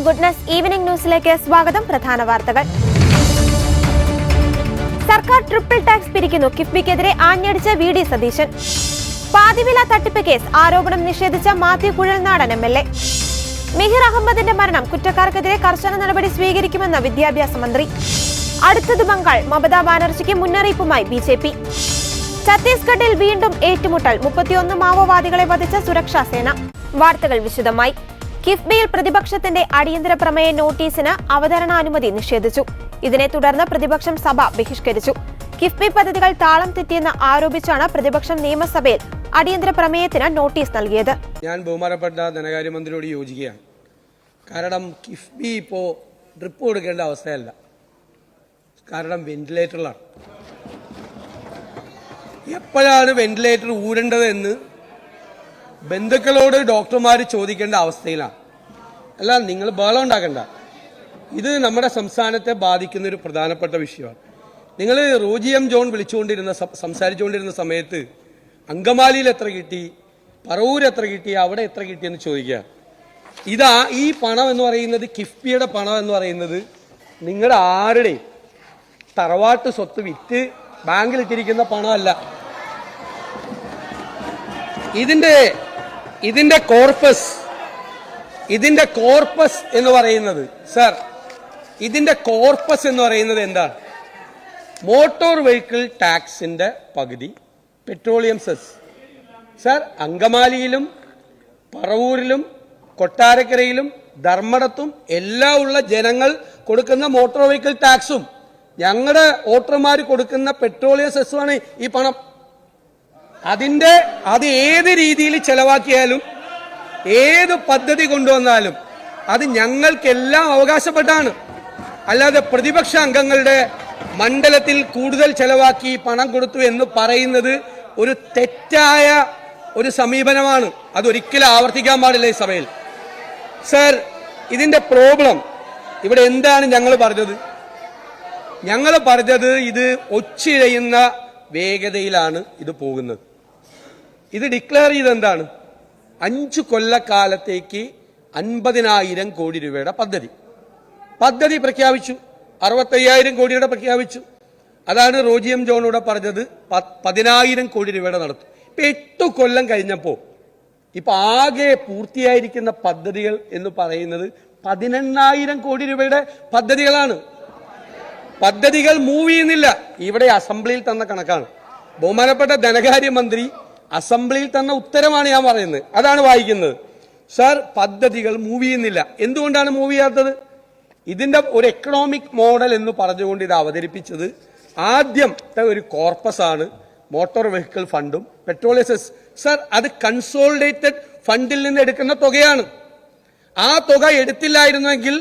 Goodness evening ന്യൂസിലേക്ക് സ്വാഗതം. പ്രധാന വാർത്തകൾ. സർക്കാർ ട്രിപ്പിൾ ടാക്സ് പിരിക്കുന്നു. കിഫ്ബിക്കെതിരെ ആഞ്ഞടിച്ച വി.ഡി. സതീശൻ. പാതിവില തട്ടിപ്പ് കേസ് ആരോപണം നിഷേധിച്ച മാത്യു കുഴൽനാടൻ എം.എൽ.എ. മിഹിർ അഹമ്മദിന്റെ മരണം കുറ്റക്കാർക്കെതിരെ കർശന നടപടി സ്വീകരിക്കുമെന്ന് വിദ്യാഭ്യാസ മന്ത്രി. അടുത്തത് ബംഗാൾ. മമതാ ബാനർജിക്ക് മുന്നറിയിപ്പുമായി ബി.ജെ.പി. ഛത്തീസ്ഗഡിൽ വീണ്ടും ഏറ്റുമുട്ടൽ. 31 മാവോവാദികളെ വധിച്ച സുരക്ഷാ സേന. വാർത്തകൾ വിശദമായി. കിഫ്ബിയിൽ പ്രതിപക്ഷത്തിന്റെ അടിയന്തര പ്രമേയ നോട്ടീസിന് അവതരണാനുമതി നിഷേധിച്ചു. ഇതിനെ തുടർന്ന് പ്രതിപക്ഷം സഭ ബഹിഷ്കരിച്ചു. കിഫ്ബി പദ്ധതികൾ താളം തെറ്റിയെന്ന് ആരോപിച്ചാണ് പ്രതിപക്ഷം നിയമസഭയിൽ അടിയന്തര പ്രമേയത്തിന് നോട്ടീസ് നൽകിയത്. ഞാൻ ബഹുമാനപ്പെട്ട ധനകാര്യമന്ത്രിയോട് യോജിക്കുകയാണ്. കാരണം കിഫ്ബി ഇപ്പോൾ ഡ്രിപ്പ് കൊടുക്കേണ്ട അവസ്ഥയല്ല. കാരണം വെന്റിലേറ്ററിലാണ്. എപ്പോഴാണ് വെന്റിലേറ്റർ ഊരേണ്ടത് എന്ന് ബന്ധുക്കളോട് ഡോക്ടർമാർ ചോദിക്കേണ്ട അവസ്ഥയിലാണ്. അല്ല, നിങ്ങൾ ബഹളം ഉണ്ടാക്കണ്ട. ഇത് നമ്മുടെ സംസ്ഥാനത്തെ ബാധിക്കുന്ന ഒരു പ്രധാനപ്പെട്ട വിഷയമാണ്. നിങ്ങൾ റോജി എം ജോൺ സംസാരിച്ചുകൊണ്ടിരുന്ന സമയത്ത് അങ്കമാലിയിൽ എത്ര കിട്ടി, പറവൂർ എത്ര കിട്ടി, അവിടെ എത്ര കിട്ടിയെന്ന് ചോദിക്കുക. ഈ പണം എന്ന് പറയുന്നത്, കിഫ്ബിയുടെ പണം എന്ന് പറയുന്നത് നിങ്ങളുടെ ആരുടെയും തറവാട്ട് സ്വത്ത് വിറ്റ് ബാങ്കിലിട്ടിരിക്കുന്ന പണമല്ല. ഇതിന്റെ കോർപ്പസ് എന്ന് പറയുന്നത്, സർ, ഇതിന്റെ കോർപ്പസ് എന്ന് പറയുന്നത് എന്താണ്? മോട്ടോർ വെഹിക്കിൾ ടാക്സിന്റെ പകുതി പെട്രോളിയം സെസ്. സർ, അങ്കമാലിയിലും പറവൂരിലും കൊട്ടാരക്കരയിലും ധർമ്മടത്തും എല്ലാം ഉള്ള ജനങ്ങൾ കൊടുക്കുന്ന മോട്ടോർ വെഹിക്കിൾ ടാക്സും ഞങ്ങളുടെ വോട്ടർമാർ കൊടുക്കുന്ന പെട്രോളിയം സെസ്സുമാണ് ഈ പണം. അത് ഏത് രീതിയിൽ ചെലവാക്കിയാലും ഏത് പദ്ധതി കൊണ്ടുവന്നാലും അത് ഞങ്ങൾക്കെല്ലാം അവകാശപ്പെട്ടാണ്. അല്ലാതെ പ്രതിപക്ഷ അംഗങ്ങളുടെ മണ്ഡലത്തിൽ കൂടുതൽ ചെലവാക്കി പണം കൊടുത്തു എന്ന് പറയുന്നത് ഒരു തെറ്റായ ഒരു സമീപനമാണ്. അതൊരിക്കലും ആവർത്തിക്കാൻ പാടില്ല ഈ സഭയിൽ. സർ, ഇതിന്റെ പ്രോബ്ലം ഇവിടെ എന്താണ് ഞങ്ങൾ പറഞ്ഞത്? ഇത് ഒച്ചിഴയുന്ന വേഗതയിലാണ് ഇത് പോകുന്നത്. ഇത് ഡിക്ലെയർ ചെയ്ത് എന്താണ്? 5 കൊല്ലക്കാലത്തേക്ക് 50,000 കോടി രൂപയുടെ പദ്ധതി പ്രഖ്യാപിച്ചു. 65,000 കോടിയുടെ പ്രഖ്യാപിച്ചു. അതാണ് റോജി എം ജോണിലൂടെ പറഞ്ഞത് 10,000 കോടി രൂപയുടെ നടത്തും. ഇപ്പൊ 8 കൊല്ലം കഴിഞ്ഞപ്പോൾ ഇപ്പൊ ആകെ പൂർത്തിയായിരിക്കുന്ന പദ്ധതികൾ എന്ന് പറയുന്നത് 18,000 കോടി രൂപയുടെ പദ്ധതികളാണ്. പദ്ധതികൾ മൂവ് ചെയ്യുന്നില്ല. ഇവിടെ അസംബ്ലിയിൽ തന്ന കണക്കാണ്. ബഹുമാനപ്പെട്ട ധനകാര്യമന്ത്രി അസംബ്ലിയിൽ തന്ന ഉത്തരമാണ് ഞാൻ പറയുന്നത്. അതാണ് വായിക്കുന്നത്. സർ, പദ്ധതികൾ മൂവ് ചെയ്യുന്നില്ല. എന്തുകൊണ്ടാണ് മൂവ് ചെയ്യാത്തത്? ഇതിന്റെ ഒരു എക്കണോമിക് മോഡൽ എന്ന് പറഞ്ഞുകൊണ്ട് ഇത് അവതരിപ്പിച്ചത് ആദ്യത്തെ ഒരു കോർപ്പസ് ആണ്. മോട്ടോർ വെഹിക്കിൾ ഫണ്ടും പെട്രോളിയം സെസ്. സർ, അത് കൺസോളിഡേറ്റഡ് ഫണ്ടിൽ നിന്ന് എടുക്കുന്ന തുകയാണ്. ആ തുക എടുത്തില്ലായിരുന്നെങ്കിൽ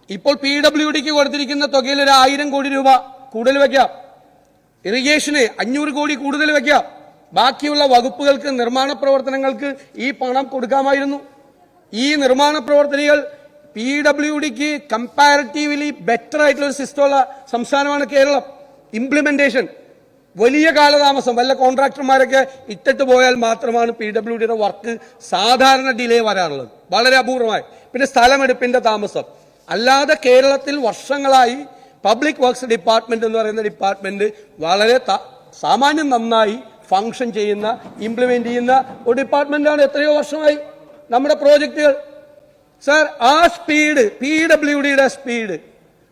ഇപ്പോൾ PWDക്ക് കൊടുത്തിരിക്കുന്ന തുകയിൽ ഒരു 1000 കോടി രൂപ കൂടുതൽ വെക്കാം. ഇറിഗേഷന് 500 കോടി കൂടുതൽ വെക്കാം. ബാക്കിയുള്ള വകുപ്പുകൾക്ക്, നിർമ്മാണ പ്രവർത്തനങ്ങൾക്ക് ഈ പണം കൊടുക്കാമായിരുന്നു. ഈ നിർമ്മാണ പ്രവർത്തനങ്ങൾ PWDക്ക് കമ്പാരിറ്റീവ്ലി ബെറ്റർ ആയിട്ടുള്ള ഒരു സിസ്റ്റമുള്ള സംസ്ഥാനമാണ് കേരളം. ഇംപ്ലിമെന്റേഷൻ വലിയ കാലതാമസം, വല്ല കോൺട്രാക്ടർമാരൊക്കെ ഇട്ടിട്ട് പോയാൽ മാത്രമാണ് PWDയുടെ വർക്ക് സാധാരണ ഡിലേ വരാറുള്ളത്, വളരെ അപൂർവമായി. പിന്നെ സ്ഥലമെടുപ്പിന്റെ താമസം. അല്ലാതെ കേരളത്തിൽ വർഷങ്ങളായി പബ്ലിക് വർക്ക്സ് ഡിപ്പാർട്ട്മെന്റ് എന്ന് പറയുന്ന ഡിപ്പാർട്ട്മെന്റ് വളരെ സാമാന്യം നന്നായി ഫംഗ്ഷൻ ചെയ്യുന്ന, ഇംപ്ലിമെന്റ് ചെയ്യുന്ന ഒരു ഡിപ്പാർട്ട്മെന്റാണ്. എത്രയോ വർഷമായി നമ്മുടെ പ്രോജക്റ്റുകൾ. സർ, ആ സ്പീഡ്, PWDയുടെ സ്പീഡ്,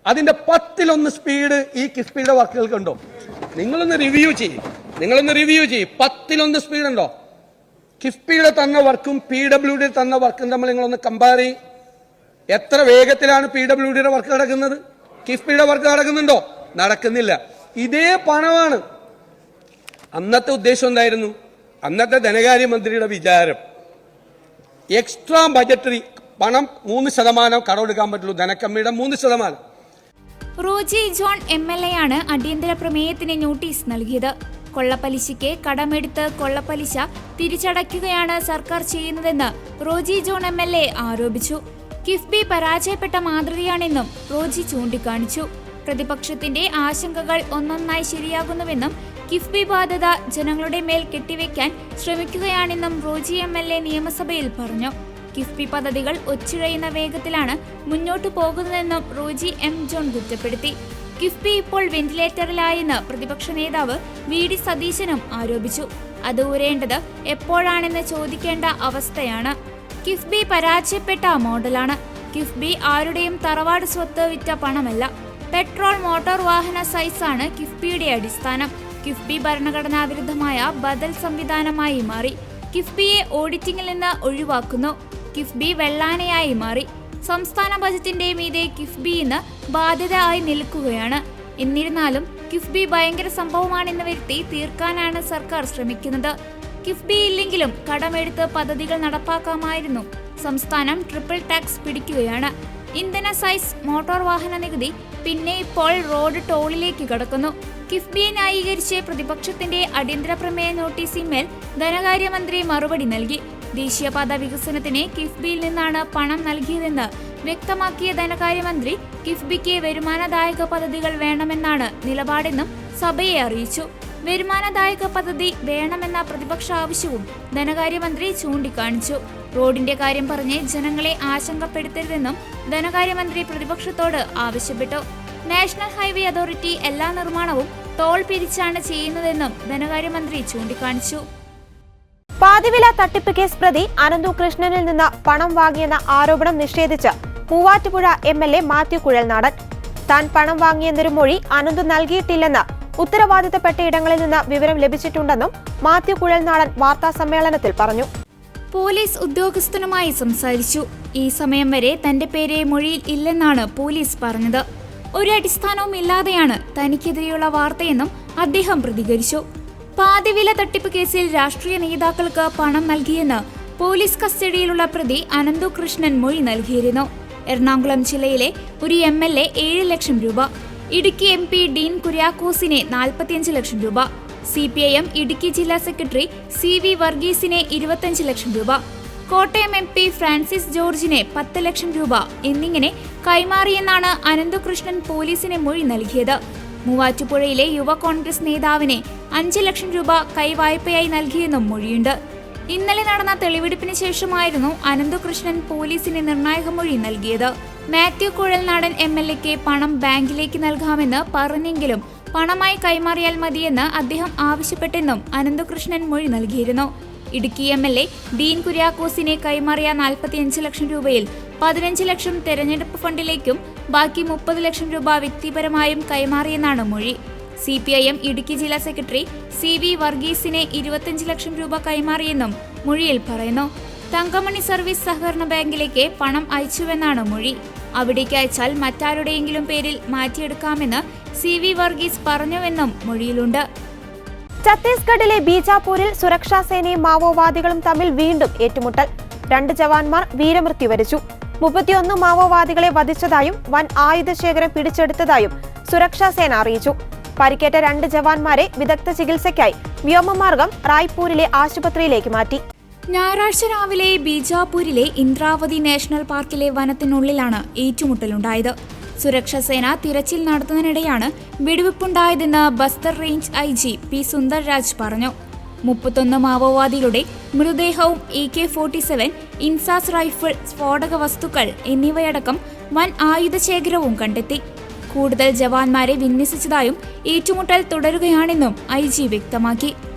അതിന്റെ 10-1 സ്പീഡ് ഈ കിഫ്ബിയുടെ വർക്കുകൾക്കുണ്ടോ? നിങ്ങളൊന്ന് റിവ്യൂ ചെയ്യും. 10-1 സ്പീഡ് ഉണ്ടോ? കിഫ്ബിയുടെ തന്ന വർക്കും PWD തന്ന വർക്കും തമ്മിൽ നിങ്ങളൊന്ന് കമ്പയർ ചെയ്യും. എത്ര വേഗത്തിലാണ് PWDയുടെ വർക്ക് നടക്കുന്നത്? കിഫ്ബിയുടെ വർക്ക് നടക്കുന്നുണ്ടോ? നടക്കുന്നില്ല. ഇതേ പണമാണ്. അന്നത്തെ ഉദ്ദേശം എന്തായിരുന്നു? അന്നത്തെ ധനകാര്യമന്ത്രിയുടെ വിചാരം എക്സ്ട്രാ ബജറ്ററി പണം 3% കടമെടുക്കാൻ പറ്റുള്ളൂ. ധനക്കമ്മിയുടെ 3%. Roji John MLA. ആണ് അടിയന്തര പ്രമേയത്തിന് നോട്ടീസ് നൽകിയത്. കൊള്ളപ്പലിശയ്ക്ക് കടമെടുത്ത് കൊള്ളപ്പലിശ തിരിച്ചടയ്ക്കുകയാണ് സർക്കാർ ചെയ്യുന്നതെന്ന് റോജി ജോൺ എം.എൽ.എ. ആരോപിച്ചു. കിഫ്ബി പരാജയപ്പെട്ട മാതൃകയാണെന്നും റോജി ചൂണ്ടിക്കാണിച്ചു. പ്രതിപക്ഷത്തിന്റെ ആശങ്കകൾ ഒന്നൊന്നായി ശരിയാകുന്നുവെന്നും കിഫ്ബി ബാധ്യത ജനങ്ങളുടെ മേൽ കെട്ടിവെക്കാൻ ശ്രമിക്കുകയാണെന്നും റോജി എം.എൽ.എ. നിയമസഭയിൽ പറഞ്ഞു. കിഫ്ബി പദ്ധതികൾ ഒച്ചിഴയുന്ന വേഗത്തിലാണ് മുന്നോട്ടു പോകുന്നതെന്നും റോജി എം ജോൺ കുറ്റപ്പെടുത്തി. കിഫ്ബി ഇപ്പോൾ വെന്റിലേറ്ററിലായെന്ന് പ്രതിപക്ഷ നേതാവ് വി.ഡി. സതീശനും ആരോപിച്ചു. അത് ഊരേണ്ടത് എപ്പോഴാണെന്ന് ചോദിക്കേണ്ട അവസ്ഥയാണ്. കിഫ്ബി പരാജയപ്പെട്ട മോഡലാണ്. കിഫ്ബി ആരുടെയും തറവാട് സ്വത്ത് വിറ്റ പണമല്ല. പെട്രോൾ മോട്ടോർ വാഹന സൈസാണ് കിഫ്ബിയുടെ അടിസ്ഥാനം. കിഫ്ബി ഭരണഘടനാ വിരുദ്ധമായ ബദൽ സംവിധാനമായി മാറി. കിഫ്ബിയെ ഓഡിറ്റിംഗിൽ നിന്ന് ഒഴിവാക്കുന്നു. കിഫ്ബി വെള്ളാനയായി മാറി. സംസ്ഥാന ബജറ്റിന്റെ മീതെ കിഫ്ബി ഇന്ന് ബാധ്യത ആയി നിൽക്കുകയാണ്. എന്നിരുന്നാലും കിഫ്ബി ഭയങ്കര സംഭവമാണെന്ന് വരുത്തി തീർക്കാനാണ് സർക്കാർ ശ്രമിക്കുന്നത്. കിഫ്ബി ഇല്ലെങ്കിലും കടമെടുത്ത് പദ്ധതികൾ നടപ്പാക്കാമായിരുന്നു. സംസ്ഥാനം ട്രിപ്പിൾ ടാക്സ് പിടിക്കുകയാണ്. ഇന്ധന സൈസ് മോട്ടോർ വാഹന നികുതി പിന്നെ ഇപ്പോൾ റോഡ് ടോളിലേക്ക് കടക്കുന്നു. കിഫ്ബിയെ ന്യായീകരിച്ച് പ്രതിപക്ഷത്തിന്റെ അടിയന്തര പ്രമേയ നോട്ടീസിന്മേൽ ധനകാര്യമന്ത്രി മറുപടി നൽകി. ദേശീയപാത വികസനത്തിന് കിഫ്ബിയിൽ നിന്നാണ് പണം നൽകിയതെന്ന് വ്യക്തമാക്കിയ ധനകാര്യമന്ത്രി കിഫ്ബിക്ക് വരുമാനദായക പദ്ധതികൾ വേണമെന്നാണ് നിലപാടെന്നും സഭയെ അറിയിച്ചു. വരുമാനദായക പദ്ധതി വേണമെന്ന പ്രതിപക്ഷ ആവശ്യവും ധനകാര്യമന്ത്രി ചൂണ്ടിക്കാണിച്ചു. റോഡിന്റെ കാര്യം പറഞ്ഞ് ജനങ്ങളെ ആശങ്കപ്പെടുത്തരുതെന്നും ധനകാര്യമന്ത്രി പ്രതിപക്ഷത്തോട് ആവശ്യപ്പെട്ടു. നാഷണൽ ഹൈവേ അതോറിറ്റി എല്ലാ നിർമ്മാണവും ടോൾ പിരിച്ചാണ് ചെയ്യുന്നതെന്നും ധനകാര്യമന്ത്രി ചൂണ്ടിക്കാണിച്ചു. പാതിവില തട്ടിപ്പ് കേസ് പ്രതി അനന്തു കൃഷ്ണനിൽ നിന്ന് പണം വാങ്ങിയെന്ന ആരോപണം നിഷേധിച്ച് മൂവാറ്റുപുഴ എം.എൽ.എ. മാത്യു കുഴൽനാടൻ. താൻ പണം വാങ്ങിയെന്നൊരു മൊഴി അനന്തു നൽകിയിട്ടില്ലെന്ന് ഉത്തരവാദിത്തപ്പെട്ട ഇടങ്ങളിൽ നിന്ന് വിവരം ലഭിച്ചിട്ടുണ്ടെന്നും മാത്യു കുഴൽനാടൻ വാർത്താസമ്മേളനത്തിൽ പറഞ്ഞു. പോലീസ് ഉദ്യോഗസ്ഥനുമായി സംസാരിച്ചു. ഈ സമയം വരെ തന്റെ പേര് മൊഴിയിൽ ഇല്ലെന്നാണ് പോലീസ് പറഞ്ഞത്. ഒരു അടിസ്ഥാനവും ഇല്ലാതെയാണ് തനിക്കെതിരെയുള്ള വാർത്തയെന്നും അദ്ദേഹം പ്രതികരിച്ചു. പാതിവില തട്ടിപ്പ് കേസിൽ രാഷ്ട്രീയ നേതാക്കൾക്ക് പണം നൽകിയെന്ന് പോലീസ് കസ്റ്റഡിയിലുള്ള പ്രതി അനന്തു കൃഷ്ണൻ മൊഴി നൽകിയിരുന്നു. എറണാകുളം ജില്ലയിലെ ഒരു എം.എൽ.എ. 7 ലക്ഷം രൂപ, ഇടുക്കി എം.പി. ഡീൻ കുര്യാക്കോസിനെ 45 ലക്ഷം രൂപ, CPIM ഇടുക്കി ജില്ലാ സെക്രട്ടറി CV വർഗീസിനെ 25 ലക്ഷം രൂപ, കോട്ടയം എം.പി. ഫ്രാൻസിസ് ജോർജിനെ 10 ലക്ഷം രൂപ എന്നിങ്ങനെ കൈമാറിയെന്നാണ് അനന്തകൃഷ്ണൻ പോലീസിന് മൊഴി നൽകിയത്. മൂവാറ്റുപുഴയിലെ യുവ കോൺഗ്രസ് നേതാവിനെ 5 ലക്ഷം രൂപ കൈവായ്പയായി നൽകിയെന്നും മൊഴിയുണ്ട്. ഇന്നലെ നടന്ന തെളിവെടുപ്പിന് ശേഷമായിരുന്നു അനന്തകൃഷ്ണൻ പോലീസിന് നിർണായക മൊഴി നൽകിയത്. മാത്യു കുഴൽനാടൻ എം.എൽ.എക്ക് പണം ബാങ്കിലേക്ക് നൽകാമെന്ന് പറഞ്ഞെങ്കിലും പണമായി കൈമാറിയാൽ മതിയെന്ന് അദ്ദേഹം ആവശ്യപ്പെട്ടെന്നും അനന്തകൃഷ്ണൻ മൊഴി നൽകിയിരുന്നു. ഇടുക്കി എം.എൽ.എ. ഡീൻ കുര്യാക്കോസിനെ കൈമാറിയ 45 ലക്ഷം രൂപയിൽ 15 ലക്ഷം തെരഞ്ഞെടുപ്പ് ഫണ്ടിലേക്കും ബാക്കി 30 ലക്ഷം രൂപ വ്യക്തിപരമായും കൈമാറിയെന്നാണ് മൊഴി. CPIM ഇടുക്കി ജില്ലാ സെക്രട്ടറി CV വർഗീസിനെ 25 ലക്ഷം രൂപ കൈമാറിയെന്നും മൊഴിയിൽ പറയുന്നു. തങ്കമണി സർവീസ് സഹകരണ ബാങ്കിലേക്ക് പണം അയച്ചുവെന്നാണ് മൊഴി. അവിടേക്ക് അയച്ചാൽ മറ്റാരുടെയെങ്കിലും പേരിൽ മാറ്റിയെടുക്കാമെന്ന് CV വർഗീസ് പറഞ്ഞുവെന്നും മൊഴിയിലുണ്ട്. ഛത്തീസ്ഗഡിലെ ബീജാപൂരിൽ സുരക്ഷാ സേനയും മാവോവാദികളും തമ്മിൽ വീണ്ടും ഏറ്റുമുട്ടൽ. 2 ജവാന്മാർ വീരമൃത്യു വരിച്ചു. 31 മാവോവാദികളെ വധിച്ചതായും വൻ ആയുധശേഖരം പിടിച്ചെടുത്തതായും സുരക്ഷാ സേന അറിയിച്ചു. പരിക്കേറ്റ 2 ജവാന്മാരെ വിദഗ്ധ ചികിത്സയ്ക്കായി വ്യോമമാർഗം റായ്പൂരിലെ ആശുപത്രിയിലേക്ക് മാറ്റി. ഞായറാഴ്ച രാവിലെ ബീജാപൂരിലെ ഇന്ദ്രാവതി നാഷണൽ പാർക്കിലെ വനത്തിനുള്ളിലാണ് ഏറ്റുമുട്ടലുണ്ടായത്. സുരക്ഷാ സേന തിരച്ചിൽ നടത്തുന്നതിനിടെയാണ് വെടിവെപ്പുണ്ടായതെന്ന് Bastar range IG P. Sundarraj പറഞ്ഞു. 31 മാവോവാദികളുടെ മൃതദേഹവും AK-47, ഇൻസാസ് റൈഫിൾ, സ്ഫോടക വസ്തുക്കൾ എന്നിവയടക്കം വൻ ആയുധശേഖരവും കണ്ടെത്തി. കൂടുതൽ ജവാന്മാരെ വിന്യസിച്ചതായും ഏറ്റുമുട്ടൽ തുടരുകയാണെന്നും IG വ്യക്തമാക്കി.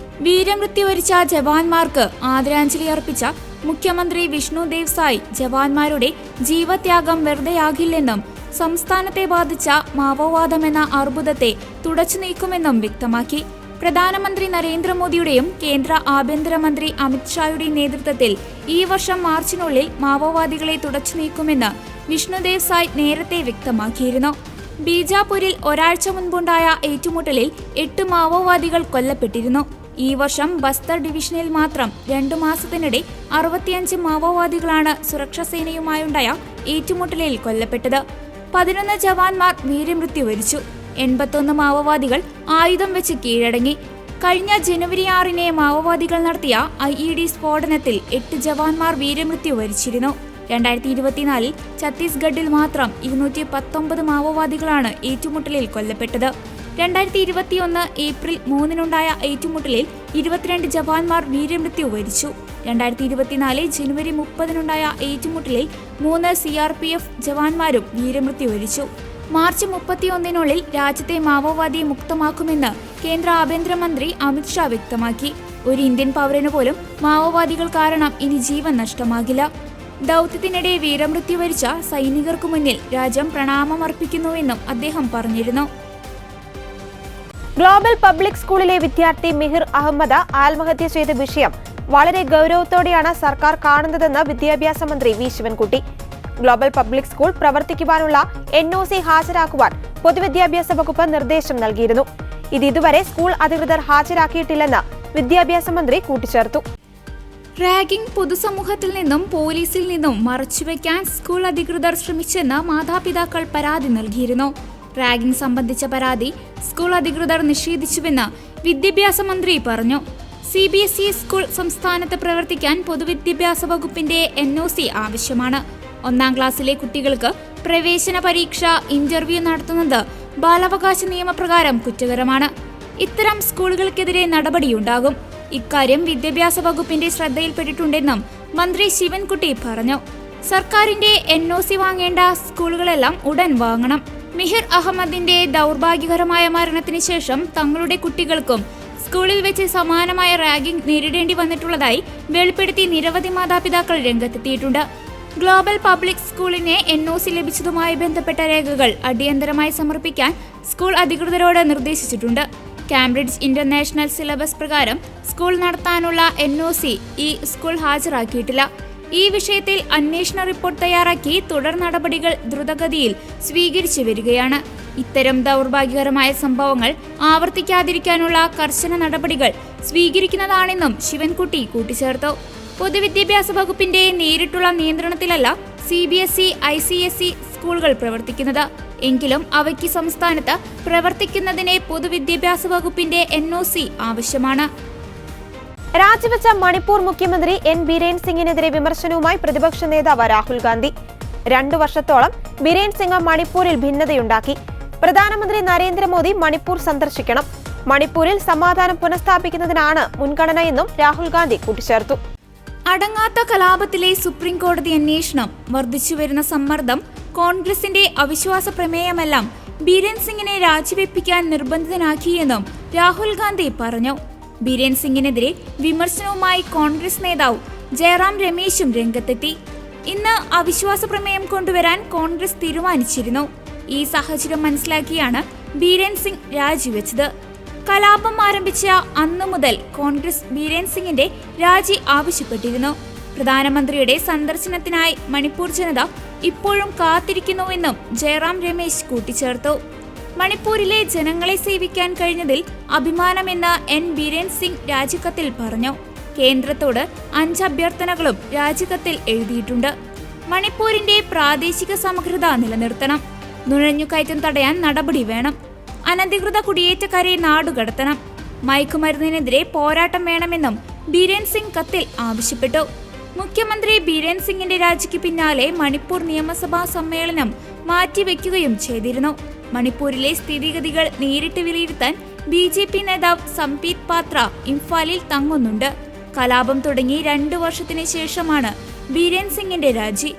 വീരമൃത്യു വരിച്ച ജവാന്മാർക്ക് ആദരാഞ്ജലി അർപ്പിച്ച മുഖ്യമന്ത്രി വിഷ്ണു ദേവ് സായ് ജവാന്മാരുടെ ജീവത്യാഗം വെറുതെയാകില്ലെന്നും സംസ്ഥാനത്തെ ബാധിച്ച മാവോവാദമെന്ന അർബുദത്തെ തുടച്ചു നീക്കുമെന്നും വ്യക്തമാക്കി. പ്രധാനമന്ത്രി നരേന്ദ്രമോദിയുടെയും കേന്ദ്ര ആഭ്യന്തരമന്ത്രി അമിത്ഷായുടെയും നേതൃത്വത്തിൽ ഈ വർഷം മാർച്ചിനുള്ളിൽ മാവോവാദികളെ തുടച്ചു നീക്കുമെന്ന് വിഷ്ണുദേവ് സായ് നേരത്തെ വ്യക്തമാക്കിയിരുന്നു. ബീജാപൂരിൽ ഒരാഴ്ച മുൻപുണ്ടായ ഏറ്റുമുട്ടലിൽ 8 മാവോവാദികൾ കൊല്ലപ്പെട്ടിരുന്നു. ഈ വർഷം ബസ്തർ ഡിവിഷനിൽ മാത്രം 2 മാസത്തിനിടെ 65 മാവോവാദികളാണ് സുരക്ഷാ സേനയുമായുണ്ടായ ഏറ്റുമുട്ടലിൽ കൊല്ലപ്പെട്ടത്. 11 ജവാന്മാർ വീരമൃത്യു വരിച്ചു. 81 മാവോവാദികൾ ആയുധം വെച്ച് കീഴടങ്ങി. കഴിഞ്ഞ ജനുവരി 6 മാവോവാദികൾ നടത്തിയ IED സ്ഫോടനത്തിൽ 8 ജവാന്മാർ വീരമൃത്യു വരിച്ചിരുന്നു. 2024 ഛത്തീസ്ഗഡിൽ മാത്രം 219 മാവോവാദികളാണ് ഏറ്റുമുട്ടലിൽ കൊല്ലപ്പെട്ടത്. 2021 ഏപ്രിൽ 3-നുണ്ടായ ഏറ്റുമുട്ടലിൽ 22 ജവാന്മാർ വീരമൃത്യു വരിച്ചു. 2024 ജനുവരി 30-നുണ്ടായ ഏറ്റുമുട്ടലിൽ 3 CRPF ജവാന്മാരും വീരമൃത്യു വരിച്ചു. മാർച്ച് 31-നുള്ളിൽ രാജ്യത്തെ മാവോവാദി മുക്തമാക്കുമെന്ന് കേന്ദ്ര ആഭ്യന്തരമന്ത്രി അമിത് ഷാ വ്യക്തമാക്കി. ഒരു ഇന്ത്യൻ പൗരന് പോലും മാവോവാദികൾ കാരണം ഇനി ജീവൻ നഷ്ടമാകില്ല. ദൗത്യത്തിനിടെ വീരമൃത്യു വരിച്ച സൈനികർക്കു മുന്നിൽ രാജ്യം പ്രണാമമർപ്പിക്കുന്നുവെന്നും അദ്ദേഹം പറഞ്ഞിരുന്നു. ഗ്ലോബൽ പബ്ലിക് സ്കൂളിലെ വിദ്യാർത്ഥി മിഹിർ അഹമ്മദ് ആത്മഹത്യ ചെയ്ത വിഷയം വളരെ ഗൗരവത്തോടെയാണ് സർക്കാർ കാണുന്നതെന്ന് വിദ്യാഭ്യാസ മന്ത്രി V Sivankutty. Global public school പ്രവർത്തിക്കുവാനുള്ള NOC ഹാജരാക്കുവാൻ പൊതുവിദ്യാഭ്യാസ വകുപ്പ് നിർദ്ദേശം നൽകിയിരുന്നു. ഇതുവരെ സ്കൂൾ അധികൃതർ ഹാജരാക്കിയിട്ടില്ലെന്ന് വിദ്യാഭ്യാസ മന്ത്രി കൂട്ടിച്ചേർത്തു. റാഗിംഗ് പൊതുസമൂഹത്തിൽ നിന്നും പോലീസിൽ നിന്നും മറച്ചുവെക്കാൻ സ്കൂൾ അധികൃതർ ശ്രമിച്ചെന്ന് മാതാപിതാക്കൾ പരാതി നൽകിയിരുന്നു. റാഗിംഗ് സംബന്ധിച്ച പരാതി സ്കൂൾ അധികൃതർ നിഷേധിച്ചുവെന്ന് വിദ്യാഭ്യാസ മന്ത്രി പറഞ്ഞു. CBSE സ്കൂൾ സംസ്ഥാനത്ത് പ്രവർത്തിക്കാൻ പൊതുവിദ്യാഭ്യാസ വകുപ്പിന്റെ NOC ആവശ്യമാണ്. 1-ാം ക്ലാസ്സിലെ കുട്ടികൾക്ക് പ്രവേശന പരീക്ഷ, ഇന്റർവ്യൂ നടത്തുന്നത് ബാലാവകാശ നിയമപ്രകാരം കുറ്റകരമാണ്. ഇത്തരം സ്കൂളുകൾക്കെതിരെ നടപടിയുണ്ടാകും. ഇക്കാര്യം വിദ്യാഭ്യാസ വകുപ്പിന്റെ ശ്രദ്ധയിൽപ്പെട്ടിട്ടുണ്ടെന്നും മന്ത്രി ശിവൻകുട്ടി പറഞ്ഞു. സർക്കാരിന്റെ NOC വാങ്ങേണ്ട സ്കൂളുകളെല്ലാം ഉടൻ വാങ്ങണം. മിഹിർ അഹമ്മദിന്റെ ദൗർഭാഗ്യകരമായ മരണത്തിന് ശേഷം തങ്ങളുടെ കുട്ടികൾക്കും സ്കൂളിൽ വെച്ച് സമാനമായ റാഗിംഗ് നേരിടേണ്ടി വന്നിട്ടുള്ളതായി വെളിപ്പെടുത്തി നിരവധി മാതാപിതാക്കൾ രംഗത്തെത്തിയിട്ടുണ്ട്. ഗ്ലോബൽ പബ്ലിക് സ്കൂളിന് NOC ലഭിച്ചതുമായി ബന്ധപ്പെട്ട രേഖകൾ അടിയന്തരമായി സമർപ്പിക്കാൻ സ്കൂൾ അധികൃതരോട് നിർദ്ദേശിച്ചിട്ടുണ്ട്. കാംബ്രിഡ്ജ് ഇന്റർനാഷണൽ സിലബസ് പ്രകാരം സ്കൂൾ നടത്താനുള്ള NOC ഈ സ്കൂൾ ഹാജരാക്കിയിട്ടില്ല. ഈ വിഷയത്തിൽ അന്വേഷണ റിപ്പോർട്ട് തയ്യാറാക്കി തുടർ നടപടികൾ ദ്രുതഗതിയിൽ സ്വീകരിച്ചു വരികയാണ്. ഇത്തരം ദൗർഭാഗ്യകരമായ സംഭവങ്ങൾ ആവർത്തിക്കാതിരിക്കാനുള്ള കർശന നടപടികൾ സ്വീകരിക്കുന്നതാണെന്നും ശിവൻകുട്ടി കൂട്ടിച്ചേർത്തു. പൊതുവിദ്യാഭ്യാസ വകുപ്പിന്റെ നേരിട്ടുള്ള നിയന്ത്രണത്തിലല്ല CBSE ICSE സ്കൂളുകൾ പ്രവർത്തിക്കുന്നത്. എങ്കിലും അവയ്ക്ക് സംസ്ഥാനത്ത് പ്രവർത്തിക്കുന്നതിന് പൊതുവിദ്യാഭ്യാസ വകുപ്പിന്റെ NOC ആവശ്യമാണ്. രാജിവെച്ച മണിപ്പൂർ മുഖ്യമന്ത്രി N ബിരേൻ സിംഗിനെതിരെ വിമർശനവുമായി പ്രതിപക്ഷ നേതാവ് രാഹുൽ ഗാന്ധി. 2 വർഷത്തോളം ബിരേൻ സിംഗ് മണിപ്പൂരിൽ ഭിന്നതയുണ്ടാക്കി. പ്രധാനമന്ത്രി നരേന്ദ്രമോദി മണിപ്പൂർ സന്ദർശിക്കണം. മണിപ്പൂരിൽ സമാധാനം പുനഃസ്ഥാപിക്കുന്നതിനാണ് മുൻഗണനയെന്നും രാഹുൽ ഗാന്ധി കൂട്ടിച്ചേർത്തു. അടങ്ങാത്ത കലാപത്തിലെ സുപ്രീം കോടതി അന്വേഷണം, വർദ്ധിച്ചുവരുന്ന സമ്മർദ്ദം, കോൺഗ്രസിന്റെ അവിശ്വാസ പ്രമേയമെല്ലാം ബിരേൻ സിംഗിനെ രാജിവെപ്പിക്കാൻ നിർബന്ധിതനാക്കിയെന്നും രാഹുൽ ഗാന്ധി പറഞ്ഞു. ബിരേൻ സിംഗിനെതിരെ വിമർശനവുമായി കോൺഗ്രസ് നേതാവ് ജയറാം രമേശും രംഗത്തെത്തി. ഇന്ന് അവിശ്വാസ പ്രമേയം കൊണ്ടുവരാൻ കോൺഗ്രസ് തീരുമാനിച്ചിരുന്നു. ഈ സാഹചര്യം മനസ്സിലാക്കിയാണ് ബിരേൻ സിംഗ് രാജിവെച്ചത്. കലാപം ആരംഭിച്ച അന്നു മുതൽ കോൺഗ്രസ് ബിരേൻ സിംഗിന്റെ രാജി ആവശ്യപ്പെട്ടിരുന്നു. പ്രധാനമന്ത്രിയുടെ സന്ദർശനത്തിനായി മണിപ്പൂർ ജനത ഇപ്പോഴും കാത്തിരിക്കുന്നുവെന്നും ജയറാം രമേശ് കൂട്ടിച്ചേർത്തു. മണിപ്പൂരിലെ ജനങ്ങളെ സേവിക്കാൻ കഴിഞ്ഞതിൽ അഭിമാനമെന്ന് N ബിരേൻ സിംഗ് രാജിക്കത്തിൽ പറഞ്ഞു. കേന്ദ്രത്തോട് 5 അഭ്യർത്ഥനകളും രാജിക്കത്തിൽ എഴുതിയിട്ടുണ്ട്. മണിപ്പൂരിന്റെ പ്രാദേശിക സമഗ്രത നിലനിർത്തണം. നുഴഞ്ഞുകയറ്റം തടയാൻ നടപടി വേണം. അനധികൃത കുടിയേറ്റക്കാരെ നാടുകടത്തണം. മയക്കുമരുന്നിനെതിരെ പോരാട്ടം വേണമെന്നും ബിരേൻ സിംഗ് കത്തിൽ ആവശ്യപ്പെട്ടു. മുഖ്യമന്ത്രി ബിരേൻ സിംഗിന്റെ രാജിക്ക് പിന്നാലെ മണിപ്പൂർ നിയമസഭാ സമ്മേളനം മാറ്റിവെക്കുകയും ചെയ്തിരുന്നു. മണിപ്പൂരിലെ സ്ഥിതിഗതികൾ നേരിട്ട് വിലയിരുത്താൻ BJP നേതാവ് സംപീത് പാത്ര ഇംഫാലിൽ തങ്ങുന്നുണ്ട്. കലാപം തുടങ്ങി 2 വർഷത്തിന് ശേഷമാണ് ബിരേൻ സിംഗിന്റെ രാജി.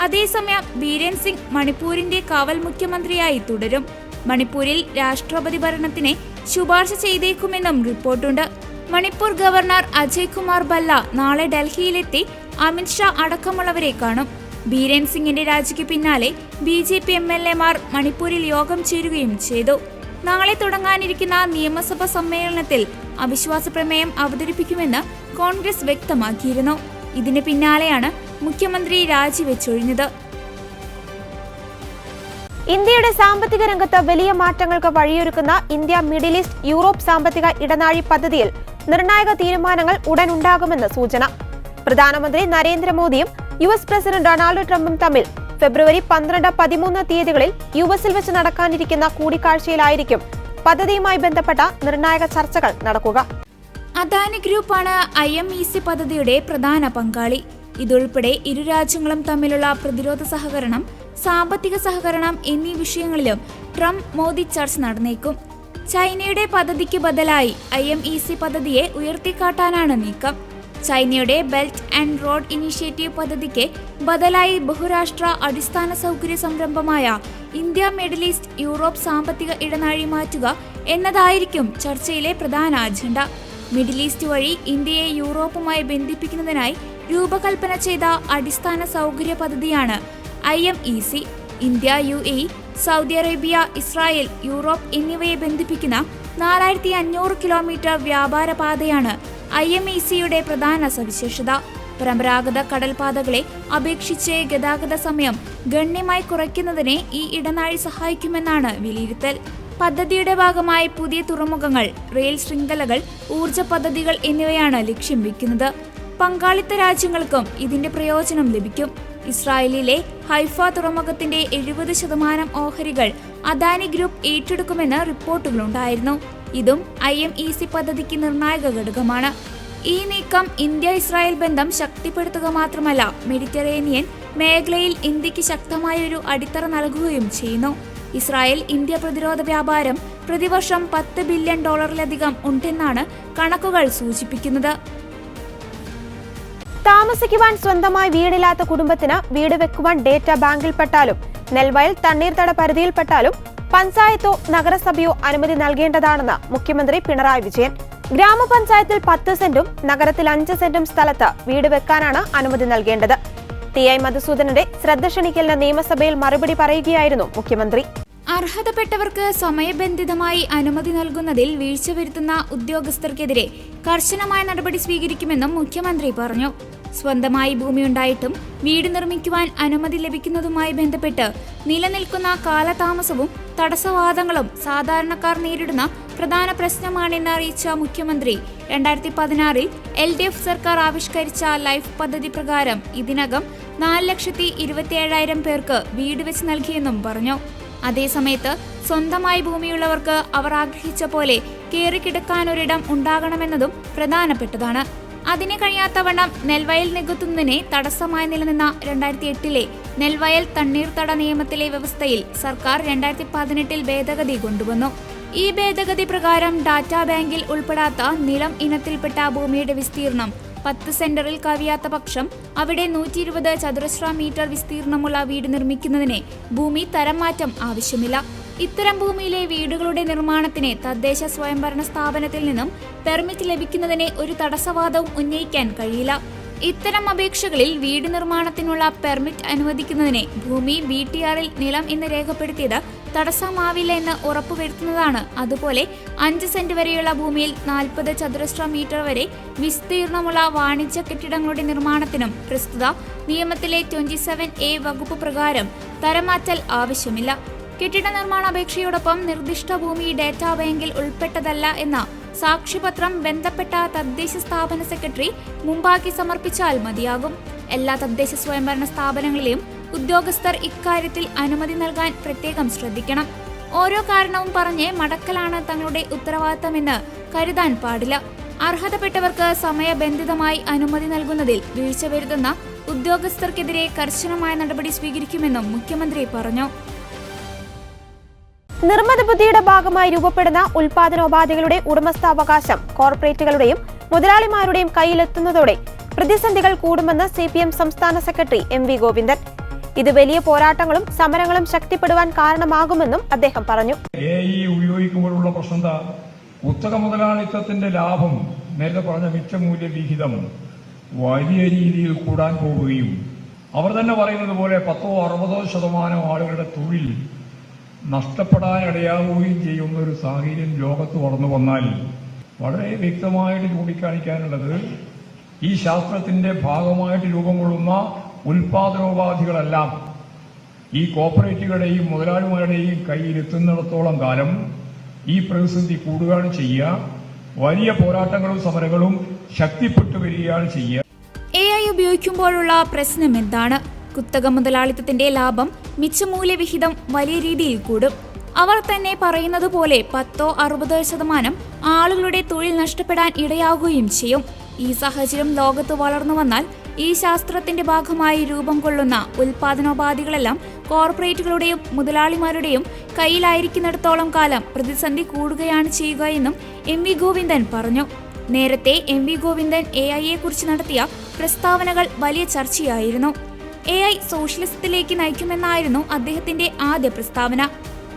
അതേസമയം ബിരേൻ സിംഗ് മണിപ്പൂരിന്റെ കാവൽ മുഖ്യമന്ത്രിയായി തുടരും. മണിപ്പൂരിൽ രാഷ്ട്രപതി ഭരണത്തിന് ശുപാർശ ചെയ്തേക്കുമെന്നും റിപ്പോർട്ടുണ്ട്. മണിപ്പൂർ ഗവർണർ അജയ് കുമാർ ഭല്ല നാളെ ഡൽഹിയിലെത്തി അമിത് ഷാ അടക്കമുള്ളവരെ കാണും. ബിരേൻ സിംഗിന്റെ രാജിക്ക് പിന്നാലെ BJP MLA-മാർ മണിപ്പൂരിൽ യോഗം ചേരുകയും ചെയ്തു. നാളെ തുടങ്ങാനിരിക്കുന്ന നിയമസഭാ സമ്മേളനത്തിൽ അവിശ്വാസ പ്രമേയം അവതരിപ്പിക്കുമെന്ന് കോൺഗ്രസ് വ്യക്തമാക്കിയിരുന്നു. ഇതിന് പിന്നാലെയാണ് മുഖ്യമന്ത്രി രാജിവെച്ചൊഴിഞ്ഞത്. ഇന്ത്യയുടെ സാമ്പത്തിക രംഗത്ത് വലിയ മാറ്റങ്ങൾക്ക് വഴിയൊരുക്കുന്ന ഇന്ത്യ മിഡിൽ ഈസ്റ്റ് യൂറോപ്പ് സാമ്പത്തിക ഇടനാഴി പദ്ധതിയിൽ നിർണായക തീരുമാനങ്ങൾ ഉടൻ ഉണ്ടാകുമെന്ന് സൂചന. പ്രധാനമന്ത്രി നരേന്ദ്രമോദിയും US പ്രസിഡന്റ് ഡൊണാൾഡ് ട്രംപും തമ്മിൽ ഫെബ്രുവരി 12, 13 തീയതികളിൽ US-ൽ വെച്ച് നടക്കാനിരിക്കുന്ന കൂടിക്കാഴ്ചയിലായിരിക്കും പദ്ധതിയുമായി ബന്ധപ്പെട്ട നിർണായക ചർച്ചകൾ നടക്കുക. അദാനി ഗ്രൂപ്പാണ് IMEC പദ്ധതിയുടെ പ്രധാന പങ്കാളി. ഇതുൾപ്പെടെ ഇരു രാജ്യങ്ങളും തമ്മിലുള്ള പ്രതിരോധ സഹകരണം, സാമ്പത്തിക സഹകരണം എന്നീ വിഷയങ്ങളിലും ട്രംപ് മോദി ചർച്ച നടന്നേക്കും. ചൈനയുടെ പദ്ധതിക്ക് ബദലായി IMEC പദ്ധതിയെ ഉയർത്തിക്കാട്ടാനാണ് നീക്കം. ചൈനയുടെ ബെൽറ്റ് ആൻഡ് റോഡ് ഇനീഷ്യേറ്റീവ് പദ്ധതിക്ക് ബദലായി ബഹുരാഷ്ട്ര അടിസ്ഥാന സൗകര്യ സംരംഭമായ ഇന്ത്യ മിഡിൽ ഈസ്റ്റ് യൂറോപ്പ് സാമ്പത്തിക ഇടനാഴി മാറ്റുക എന്നതായിരിക്കും ചർച്ചയിലെ പ്രധാന അജണ്ട. മിഡിൽ ഈസ്റ്റ് വഴി ഇന്ത്യയെ യൂറോപ്പുമായി ബന്ധിപ്പിക്കുന്നതിനായി രൂപകൽപ്പന ചെയ്ത അടിസ്ഥാന സൗകര്യ പദ്ധതിയാണ് IMEC. India, UAE, Saudi Arabia, Israel, Europe എന്നിവയെ ബന്ധിപ്പിക്കുന്ന 4500 കിലോമീറ്റർ വ്യാപാര പാതയാണ് IMECയുടെ പ്രധാന സവിശേഷത. പരമ്പരാഗത കടൽപാതകളെ അപേക്ഷിച്ച് ഗതാഗത സമയം ഗണ്യമായി കുറയ്ക്കുന്നതിന് ഈ ഇടനാഴി സഹായിക്കുമെന്നാണ് വിലയിരുത്തൽ. പദ്ധതിയുടെ ഭാഗമായി പുതിയ തുറമുഖങ്ങൾ, റെയിൽ ശൃംഖലകൾ, ഊർജ പദ്ധതികൾ എന്നിവയാണ് ലക്ഷ്യം വെക്കുന്നത്. പങ്കാളിത്ത രാജ്യങ്ങൾക്കും ഇതിന്റെ പ്രയോജനം ലഭിക്കും. ഇസ്രായേലിലെ ഹൈഫ തുറമുഖത്തിന്റെ 70% ഓഹരികൾ അദാനി ഗ്രൂപ്പ് ഏറ്റെടുക്കുമെന്ന് റിപ്പോർട്ടുകളുണ്ടായിരുന്നു. ഇതും IMEC പദ്ധതിക്ക് നിർണായക ഘടകമാണ്. ഈ നീക്കം ഇന്ത്യ-ഇസ്രായേൽ ബന്ധം ശക്തിപ്പെടുത്തുക മാത്രമല്ല, മെഡിറ്ററേനിയൻ മേഖലയിൽ ഇന്ത്യക്ക് ശക്തമായൊരു അടിത്തറ നൽകുകയും ചെയ്യുന്നു. ഇസ്രായേൽ ഇന്ത്യ പ്രതിരോധ വ്യാപാരം പ്രതിവർഷം $10 ബില്യൺ ഉണ്ടെന്നാണ് കണക്കുകൾ സൂചിപ്പിക്കുന്നത്. താമസിക്കുവാൻ സ്വന്തമായി വീടില്ലാത്ത കുടുംബത്തിന് വീട് വെക്കുവാൻ ഡേറ്റ ബാങ്കിൽപ്പെട്ടാലും നെൽവയൽ തണ്ണീർത്തട പരിധിയിൽപ്പെട്ടാലും പഞ്ചായത്തോ നഗരസഭയോ അനുമതി നൽകേണ്ടതാണെന്ന് മുഖ്യമന്ത്രി പിണറായി വിജയൻ. ഗ്രാമപഞ്ചായത്തിൽ 10 സെന്റും നഗരത്തിൽ 5 സെന്റും സ്ഥലത്ത് വീട് വെക്കാനാണ് അനുമതി നൽകേണ്ടത്. TI മധുസൂദനന്റെ ശ്രദ്ധ ക്ഷണിക്കലിന് നിയമസഭയിൽ മറുപടി പറയുകയായിരുന്നു മുഖ്യമന്ത്രി. അർഹതപ്പെട്ടവർക്ക് സമയബന്ധിതമായി അനുമതി നൽകുന്നതിൽ വീഴ്ച വരുത്തുന്ന ഉദ്യോഗസ്ഥർക്കെതിരെ കർശനമായ നടപടി സ്വീകരിക്കുമെന്നും മുഖ്യമന്ത്രി പറഞ്ഞു. സ്വന്തമായി ഭൂമിയുണ്ടായിട്ടും വീട് നിർമ്മിക്കുവാൻ അനുമതി ലഭിക്കുന്നതുമായി ബന്ധപ്പെട്ട് നിലനിൽക്കുന്ന കാലതാമസവും തടസ്സവാദങ്ങളും സാധാരണക്കാർ നേരിടുന്ന പ്രധാന പ്രശ്നമാണെന്ന് അറിയിച്ച മുഖ്യമന്ത്രി 2016 LDF സർക്കാർ ആവിഷ്കരിച്ച ലൈഫ് പദ്ധതി പ്രകാരം ഇതിനകം 4,27,000 പേർക്ക് വീട് വെച്ച് നൽകിയെന്നും പറഞ്ഞു. അതേസമയത്ത് സ്വന്തമായി ഭൂമിയുള്ളവർക്ക് അവർ ആഗ്രഹിച്ച പോലെ കയറിക്കിടക്കാനൊരിടം ഉണ്ടാകണമെന്നതും പ്രധാനപ്പെട്ടതാണ്. അതിന് കഴിയാത്തവണ്ണം നെൽവയൽ നികത്തുന്നതിനെ തടസ്സമായി നിലനിന്ന 2008 നെൽവയൽ തണ്ണീർത്തട നിയമത്തിലെ വ്യവസ്ഥയിൽ സർക്കാർ 2018 ഭേദഗതി കൊണ്ടുവന്നു. ഈ ഭേദഗതി പ്രകാരം ഡാറ്റാ ബാങ്കിൽ ഉൾപ്പെടാത്ത നിലം ഇനത്തിൽപ്പെട്ട ഭൂമിയുടെ വിസ്തീർണം 10 സെന്ററിൽ കവിയാത്ത പക്ഷം അവിടെ 120 ചതുരശ്ര മീറ്റർ വിസ്തീർണമുള്ള വീട് നിർമ്മിക്കുന്നതിന് ഭൂമി തരം മാറ്റം ആവശ്യമില്ല. ഇത്തരം ഭൂമിയിലെ വീടുകളുടെ നിർമ്മാണത്തിന് തദ്ദേശ സ്വയംഭരണ സ്ഥാപനത്തിൽ നിന്നും പെർമിറ്റ് ലഭിക്കുന്നതിന് ഒരു തടസ്സവാദവും ഉന്നയിക്കാൻ കഴിയില്ല. ഇത്തരം അപേക്ഷകളിൽ വീട് നിർമ്മാണത്തിനുള്ള പെർമിറ്റ് അനുവദിക്കുന്നതിന് ഭൂമി BTRൽ നിലം എന്ന് രേഖപ്പെടുത്തിയത് തടസ്സമാവില്ല എന്ന് ഉറപ്പുവരുത്തുന്നതാണ്. അതുപോലെ 5 സെന്റ് വരെയുള്ള ഭൂമിയിൽ 40 ചതുരശ്ര മീറ്റർ വരെ വിസ്തീർണമുള്ള വാണിജ്യ കെട്ടിടങ്ങളുടെ നിർമ്മാണത്തിനും പ്രസ്തുത നിയമത്തിലെ 27A വകുപ്പ് പ്രകാരം തരംമാറ്റൽ ആവശ്യമില്ല. കെട്ടിട നിർമ്മാണ അപേക്ഷയോടൊപ്പം നിർദ്ദിഷ്ട ഭൂമി ഡാറ്റാ ബാങ്കിൽ ഉൾപ്പെട്ടതല്ല എന്ന സാക്ഷ്യപത്രം ബന്ധപ്പെട്ട തദ്ദേശ സ്ഥാപന സെക്രട്ടറി മുമ്പാക്കി സമർപ്പിച്ചാൽ മതിയാകും. എല്ലാ തദ്ദേശ സ്വയംഭരണ സ്ഥാപനങ്ങളിലെയും ഉദ്യോഗസ്ഥർ ഇക്കാര്യത്തിൽ അനുമതി നൽകാൻ പ്രത്യേകം ശ്രദ്ധിക്കണം. ഓരോ കാരണവും പറഞ്ഞ് മടക്കലാണ് തങ്ങളുടെ ഉത്തരവാദിത്തമെന്ന് കരുതാൻ പാടില്ല. അർഹതപ്പെട്ടവർക്ക് സമയബന്ധിതമായി അനുമതി നൽകുന്നതിൽ വീഴ്ച വരുത്തുന്ന ഉദ്യോഗസ്ഥർക്കെതിരെ കർശനമായ നടപടി സ്വീകരിക്കുമെന്നും മുഖ്യമന്ത്രി പറഞ്ഞു. നിർമ്മിത ബുദ്ധിയുടെ ഭാഗമായി രൂപപ്പെടുന്ന ഉൽപാദനോപാധികളുടെ ഉടമസ്ഥാവകാശം കോർപ്പറേറ്റുകളുടെയും മുതലാളിമാരുടെയും കയ്യിലെത്തുന്നതോടെ പ്രതിസന്ധികൾ കൂടുമെന്ന് CPM സംസ്ഥാന സെക്രട്ടറി MV ഗോവിന്ദൻ. ഇത് വലിയ പോരാട്ടങ്ങളും സമരങ്ങളും ശക്തിപ്പെടുവാൻ കാരണമാകുമെന്നും അദ്ദേഹം പറഞ്ഞു. AI ഉപയോഗിക്കുമ്പോഴുള്ള പ്രശ്നം കുത്തക മുതലാളിത്തത്തിന്റെ ലാഭം, നേരത്തെ പറഞ്ഞ മിച്ചമൂല്യ വിഹിതം വലിയ രീതിയിൽ കൂടാൻ പോവുകയും അവർ തന്നെ പറയുന്നത് പോലെ 10-60% ആളുകളുടെ തൊഴിൽ നഷ്ടപ്പെടാനിടയാവുകയും ചെയ്യുന്ന ഒരു സാഹചര്യം ലോകത്ത് വളർന്നു വന്നാൽ വളരെ വ്യക്തമായിട്ട് ചൂണ്ടിക്കാണിക്കാനുള്ളത് ഈ ശാസ്ത്രത്തിന്റെ ഭാഗമായിട്ട് രൂപം കൊള്ളുന്ന ഉൽപാദനോപാധികളെല്ലാം ഈ കോർപ്പറേറ്റുകളുടെയും മുതലാളിമാരുടെയും കയ്യിലെത്തുന്നിടത്തോളം കാലം ഈ പ്രതിസന്ധി കൂടുകയാണ് ചെയ്യുക. വലിയ പോരാട്ടങ്ങളും സമരങ്ങളും ശക്തിപ്പെട്ടു വരികയാണ് ചെയ്യുക. AI ഉപയോഗിക്കുമ്പോഴുള്ള പ്രശ്നം എന്താണ്? കുത്തക മുതലാളിത്തത്തിന്റെ ലാഭം, മിച്ചമൂല്യവിഹിതം വലിയ രീതിയിൽ കൂടും. അവർ തന്നെ പറയുന്നത് പോലെ 10-60% ആളുകളുടെ തൊഴിൽ നഷ്ടപ്പെടാൻ ഇടയാകുകയും ചെയ്യും. ഈ സാഹചര്യം ലോകത്ത് വളർന്നു വന്നാൽ ഈ ശാസ്ത്രത്തിന്റെ ഭാഗമായി രൂപം കൊള്ളുന്ന ഉൽപാദനോപാധികളെല്ലാം കോർപ്പറേറ്റുകളുടെയും മുതലാളിമാരുടെയും കയ്യിലായിരിക്കുന്നിടത്തോളം കാലം പ്രതിസന്ധി കൂടുകയാണ് ചെയ്യുക എന്നും എം.വി. ഗോവിന്ദൻ പറഞ്ഞു. നേരത്തെ എം.വി. ഗോവിന്ദൻ AI കുറിച്ച് നടത്തിയ പ്രസ്താവനകൾ വലിയ ചർച്ചയായിരുന്നു. AI സോഷ്യലിസത്തിലേക്ക് നയിക്കുമെന്നായിരുന്നു അദ്ദേഹത്തിന്റെ ആദ്യ പ്രസ്താവന.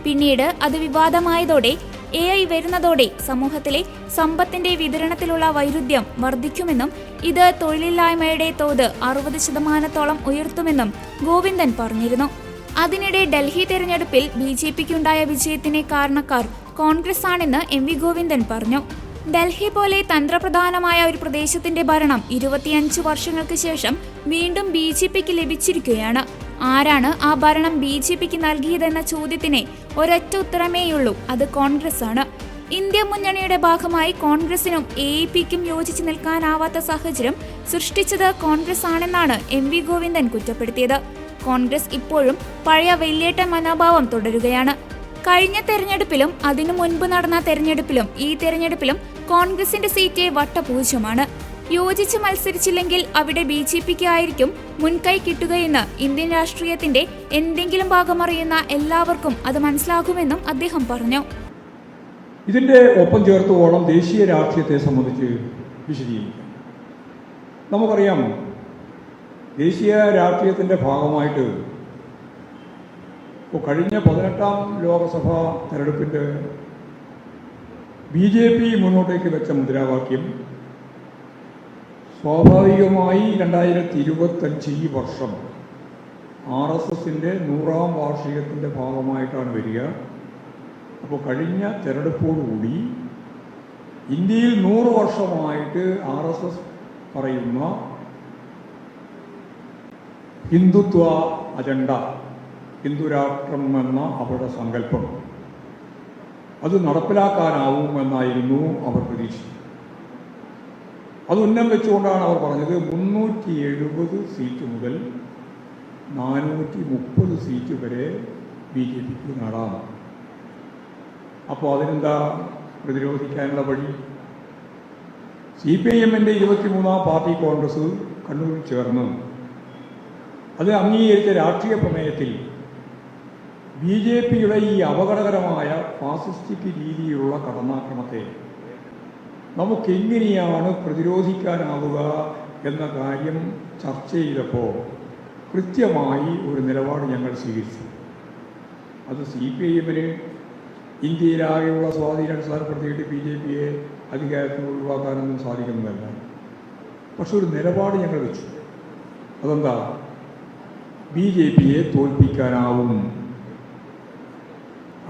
പിന്നീട് അത് വിവാദമായതോടെ AI വരുന്നതോടെ സമൂഹത്തിലെ സമ്പത്തിന്റെ വിതരണത്തിലുള്ള വൈരുദ്ധ്യം വർദ്ധിക്കുമെന്നും ഇത് തൊഴിലില്ലായ്മയുടെ തോത് 60% ഉയർത്തുമെന്നും ഗോവിന്ദൻ പറഞ്ഞിരുന്നു. അതിനിടെ ഡൽഹി തെരഞ്ഞെടുപ്പിൽ BJPക്കുണ്ടായ വിജയത്തിന് കാരണക്കാർ കോൺഗ്രസ് ആണെന്ന് എം.വി. ഗോവിന്ദൻ പറഞ്ഞു. ഡൽഹി പോലെ തന്ത്രപ്രധാനമായ ഒരു പ്രദേശത്തിന്റെ ഭരണം 25 വർഷങ്ങൾക്ക് ശേഷം വീണ്ടും BJPക്ക് ലഭിച്ചിരിക്കുകയാണ്. ആരാണ് ആ ഭരണം BJPക്ക് നൽകിയതെന്ന ചോദ്യത്തിന് ഒരൊറ്റ ഉത്തരമേയുള്ളൂ, അത് കോൺഗ്രസ് ആണ്. ഇന്ത്യ മുന്നണിയുടെ ഭാഗമായി കോൺഗ്രസിനും AAPക്കും യോജിച്ചു നിൽക്കാനാവാത്ത സാഹചര്യം സൃഷ്ടിച്ചത് കോൺഗ്രസ് ആണെന്നാണ് എം.വി. ഗോവിന്ദൻ കുറ്റപ്പെടുത്തിയത്. കോൺഗ്രസ് ഇപ്പോഴും പഴയ വെല്ലേട്ട മനോഭാവം തുടരുകയാണ്. കഴിഞ്ഞ തെരഞ്ഞെടുപ്പിലും അതിനു മുൻപ് നടന്ന തെരഞ്ഞെടുപ്പിലും ഈ തെരഞ്ഞെടുപ്പിലും കോൺഗ്രസിന്റെ സീറ്റ് വട്ടപൂജ്യമാണ്. യോജിച്ച് മത്സരിച്ചില്ലെങ്കിൽ അവിടെ BJPക്ക് ആയിരിക്കും മുൻകൈ കിട്ടുകയെന്ന് ഇന്ത്യൻ രാഷ്ട്രീയത്തിന്റെ എന്തെങ്കിലും ഭാഗമറിയുന്ന എല്ലാവർക്കും അത് മനസ്സിലാകുമെന്നും അദ്ദേഹം പറഞ്ഞു. ഇതിന്റെ ഒപ്പം ചേർത്തുവോളം ദേശീയ രാഷ്ട്രീയത്തെ സംബന്ധിച്ച് വിശദീകരിക്കാം. നമുക്കറിയാം, ദേശീയ രാഷ്ട്രീയത്തിന്റെ ഭാഗമായിട്ട് കഴിഞ്ഞ 18ാം ലോകസഭാ തെരഞ്ഞെടുപ്പിന്റെ BJP മുന്നോട്ടേക്ക് വെച്ച മുദ്രാവാക്യം സ്വാഭാവികമായി 2025 ഈ വർഷം RSSന്റെ 100ാം വാർഷികത്തിൻ്റെ ഭാഗമായിട്ടാണ് വരിക. അപ്പോൾ കഴിഞ്ഞ തെരഞ്ഞെടുപ്പോടുകൂടി ഇന്ത്യയിൽ 100 വർഷമായിട്ട് RSS പറയുന്ന ഹിന്ദുത്വ അജണ്ട, ഹിന്ദുരാഷ്ട്രം എന്ന അവരുടെ സങ്കല്പം, അത് നടപ്പിലാക്കാനാവുമെന്നായിരുന്നു അവർ പ്രതീക്ഷിച്ചത്. അത് ഉന്നം വെച്ചുകൊണ്ടാണ് അവർ പറഞ്ഞത് 370 സീറ്റ് മുതൽ 430 സീറ്റ് വരെ BJPക്ക് നേടാം. അപ്പോൾ അതിനെന്താ പ്രതിരോധിക്കാനുള്ള വഴി? CPIMന്റെ 23ാം പാർട്ടി കോൺഗ്രസ് കണ്ണൂരിൽ ചേർന്ന് അത് അംഗീകരിച്ച രാഷ്ട്രീയ പ്രമേയത്തിൽ BJPയുടെ ഈ അപകടകരമായ ഫാസിസ്റ്റിക് രീതിയിലുള്ള കടന്നാക്രമത്തെ നമുക്കെങ്ങനെയാണ് പ്രതിരോധിക്കാനാവുക എന്ന കാര്യം ചർച്ച ചെയ്തപ്പോൾ കൃത്യമായി ഒരു നിലപാട് ഞങ്ങൾ സ്വീകരിച്ചു. അത് CPIMന് ഇന്ത്യയിലാകെയുള്ള സ്വാധീനം അടിസ്ഥാനപ്പെടുത്തിയിട്ട് BJPയെ അധികാരത്തിൽ ഒഴിവാക്കാനൊന്നും സാധിക്കുന്നതല്ല. പക്ഷെ ഒരു നിലപാട് ഞങ്ങൾ വെച്ചു. അതെന്താ? BJPയെ തോൽപ്പിക്കാനാവും.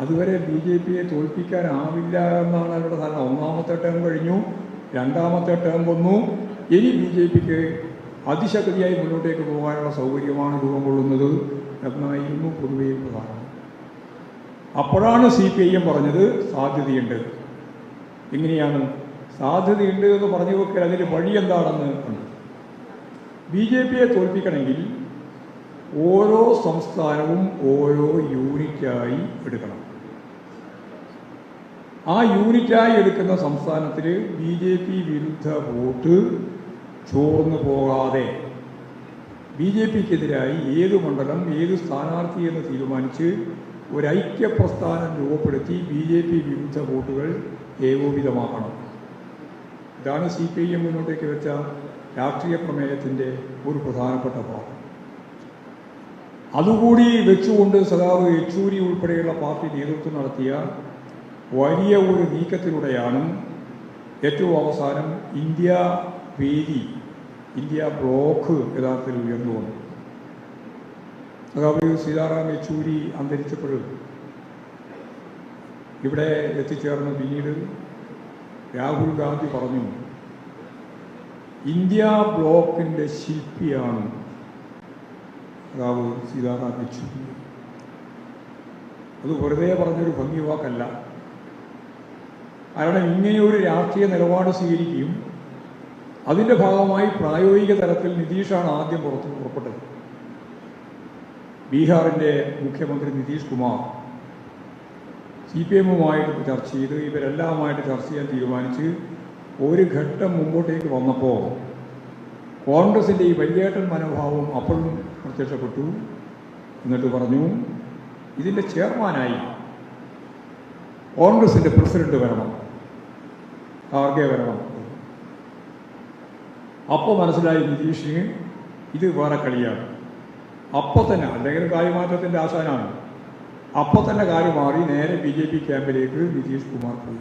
അതുവരെ BJPയെ തോൽപ്പിക്കാനാവില്ല എന്നാണ് അവരുടെ ധാരണ. 1ാമത്തെ ടേം കഴിഞ്ഞു, 2ാമത്തെ ടേം വന്നു. ഇനി BJPക്ക് അതിശക്തിയായി മുന്നോട്ടേക്ക് പോകാനുള്ള സൗകര്യമാണ് രൂപം കൊള്ളുന്നത് എന്നായിരുന്നു പൊതുവെ പ്രധാനം. അപ്പോഴാണ് CPIM പറഞ്ഞത് സാധ്യതയുണ്ട്. എങ്ങനെയാണ് സാധ്യതയുണ്ട് എന്ന് പറഞ്ഞു വെക്കൽ? അതിൻ്റെ വഴി എന്താണെന്ന് കണ്ടു. BJPയെ തോൽപ്പിക്കണമെങ്കിൽ ഓരോ സംസ്ഥാനവും ഓരോ യൂണിറ്റായി എടുക്കണം. ആ യൂണിറ്റായി എടുക്കുന്ന സംസ്ഥാനത്തിൽ BJP വിരുദ്ധ വോട്ട് ചോർന്നു പോകാതെ BJPക്കെതിരായി ഏത് മണ്ഡലം ഏത് സ്ഥാനാർത്ഥി എന്ന് തീരുമാനിച്ച് ഒരു ഐക്യപ്രസ്ഥാനം രൂപപ്പെടുത്തി BJP വിരുദ്ധ വോട്ടുകൾ ഏകോപിതമാക്കണം. ഇതാണ് CPIM മുന്നോട്ടേക്ക് വെച്ച രാഷ്ട്രീയ പ്രമേയത്തിൻ്റെ ഒരു പ്രധാനപ്പെട്ട ഭാഗം. അതുകൂടി വെച്ചുകൊണ്ട് സഖാവ് യെച്ചൂരി ഉൾപ്പെടെയുള്ള പാർട്ടി നേതൃത്വം നടത്തിയ വലിയ ഒരു നീക്കത്തിലൂടെയാണ് ഏറ്റവും അവസാനം ഇന്ത്യ വേദി, ഇന്ത്യ ബ്ലോക്ക് യഥാർത്ഥത്തിൽ ഉയർന്നു വന്നു. സഖാവ് സീതാറാം യെച്ചൂരി അന്തരിച്ചപ്പോഴും ഇവിടെ എത്തിച്ചേർന്ന് പിന്നീട് രാഹുൽ ഗാന്ധി പറഞ്ഞു, ഇന്ത്യ ബ്ലോക്കിൻ്റെ ശില്പിയാണ് സഖാവ് സീതാറാം യെച്ചൂരി. അത് വെറുതെ പറഞ്ഞൊരു ഭംഗി വാക്കല്ല. കാരണം ഇങ്ങനെയൊരു രാഷ്ട്രീയ നിലപാട് സ്വീകരിക്കുകയും അതിൻ്റെ ഭാഗമായി പ്രായോഗിക തലത്തിൽ നിതീഷാണ് ആദ്യം പുറപ്പെട്ടത്. ബീഹാറിൻ്റെ മുഖ്യമന്ത്രി നിതീഷ് കുമാർ CPIMുമായിട്ട് ചർച്ച ചെയ്ത് ഇവരെല്ലാമായിട്ട് ചർച്ച ചെയ്യാൻ തീരുമാനിച്ച് ഒരു ഘട്ടം മുമ്പോട്ടേക്ക് വന്നപ്പോൾ കോൺഗ്രസിൻ്റെ ഈ വലിയേട്ടൻ മനോഭാവം അപ്പോഴും പ്രത്യക്ഷപ്പെട്ടു. എന്നിട്ട് പറഞ്ഞു ഇതിൻ്റെ ചെയർമാനായി കോൺഗ്രസിൻ്റെ പ്രസിഡന്റ് വരണം, ഖാർഗെ വരണം. അപ്പോൾ മനസ്സിലായി നിതീഷിന് ഇത് വേറെ കളിയാണ്. അപ്പോൾ തന്നെ അല്ലെങ്കിൽ കാര്യമാറ്റത്തിൻ്റെ ആശാനാണ്. അപ്പോൾ തന്നെ കാര്യം മാറി നേരെ BJP ക്യാമ്പിലേക്ക് നിതീഷ് കുമാർ പോയി.